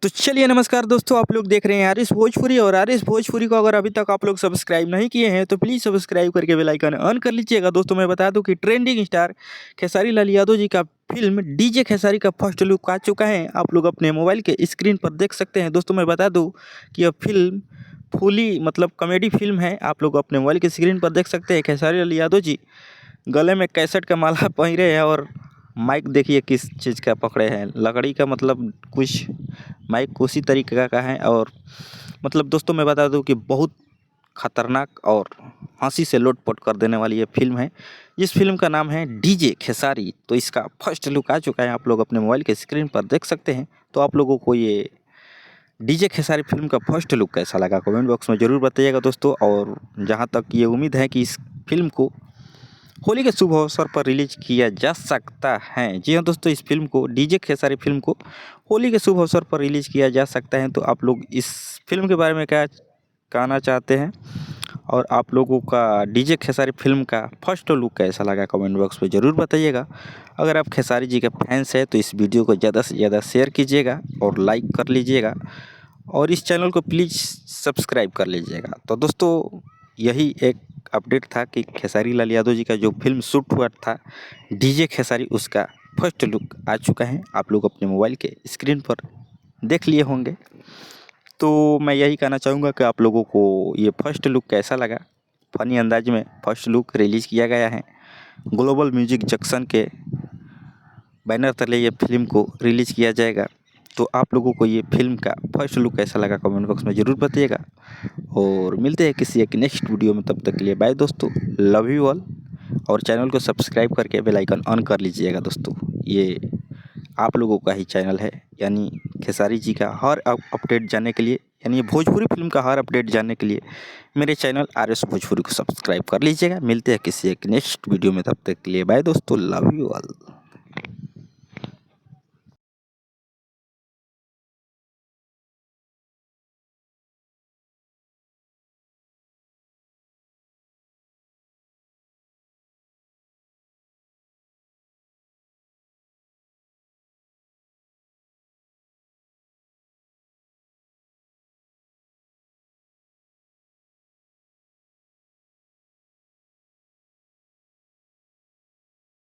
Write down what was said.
तो चलिए नमस्कार दोस्तों, आप लोग देख रहे हैं आर एस भोजपुरी। और आर एस भोजपुरी को अगर अभी तक आप लोग सब्सक्राइब नहीं किए हैं तो प्लीज़ सब्सक्राइब करके बेल आइकन ऑन कर लीजिएगा। दोस्तों मैं बता दूं कि ट्रेंडिंग स्टार खेसारी लाल यादव जी का फिल्म डीजे खेसारी का फर्स्ट लुक आ चुका है। आप लोग अपने मोबाइल के स्क्रीन पर देख सकते हैं। दोस्तों मैं बता दूं कि यह फिल्म फुली कॉमेडी फिल्म है। आप लोग अपने मोबाइल के स्क्रीन पर देख सकते हैं। खेसारी लाल यादव जी गले में कैसेट का माला पहरे हैं और माइक देखिए किस चीज़ का पकड़े हैं, लकड़ी का। कुछ माइक उसी तरीके का है। और दोस्तों मैं बता दूं कि बहुत खतरनाक और हंसी से लोटपोट कर देने वाली ये फिल्म है। इस फिल्म का नाम है डीजे खेसारी। तो इसका फर्स्ट लुक आ चुका है, आप लोग अपने मोबाइल के स्क्रीन पर देख सकते हैं। तो आप लोगों को ये डीजे खेसारी फिल्म का फर्स्ट लुक कैसा लगा कमेंट बॉक्स में ज़रूर बताइएगा दोस्तों। और जहाँ तक ये उम्मीद है कि इस फिल्म को होली के शुभ अवसर पर रिलीज किया जा सकता है। जी हाँ दोस्तों, इस फिल्म को डीजे खेसारी फिल्म को होली के शुभ अवसर पर रिलीज किया जा सकता है। तो आप लोग इस फिल्म के बारे में क्या कहना चाहते हैं और आप लोगों का डीजे खेसारी फिल्म का फर्स्ट लुक कैसा लगा कमेंट बॉक्स में ज़रूर बताइएगा। अगर आप खेसारी जी के फैंस हैं तो इस वीडियो को ज़्यादा से ज़्यादा शेयर कीजिएगा और लाइक कर लीजिएगा और इस चैनल को प्लीज़ सब्सक्राइब कर लीजिएगा। तो दोस्तों यही एक अपडेट था कि खेसारी लाल यादव जी का जो फिल्म शूट हुआ था डीजे खेसारी, उसका फर्स्ट लुक आ चुका है। आप लोग अपने मोबाइल के स्क्रीन पर देख लिए होंगे। तो मैं यही कहना चाहूँगा कि आप लोगों को ये फर्स्ट लुक कैसा लगा। फनी अंदाज में फर्स्ट लुक रिलीज़ किया गया है। ग्लोबल म्यूजिक जंक्शन के बैनर तले ये फिल्म को रिलीज़ किया जाएगा। तो आप लोगों को ये फिल्म का फर्स्ट लुक कैसा लगा कमेंट बॉक्स में ज़रूर बताइएगा। और मिलते हैं किसी एक नेक्स्ट वीडियो में, तब तक के लिए बाय दोस्तों, लव यू ऑल। और चैनल को सब्सक्राइब करके बेल आइकन ऑन कर लीजिएगा दोस्तों। ये आप लोगों का ही चैनल है, यानी खेसारी जी का हर अपडेट जानने के लिए, यानी भोजपुरी फिल्म का हर अपडेट जानने के लिए मेरे चैनल आर एस भोजपुरी को सब्सक्राइब कर लीजिएगा। मिलते हैं किसी एक नेक्स्ट वीडियो में, तब तक के लिए बाय दोस्तों, लव यू ऑल।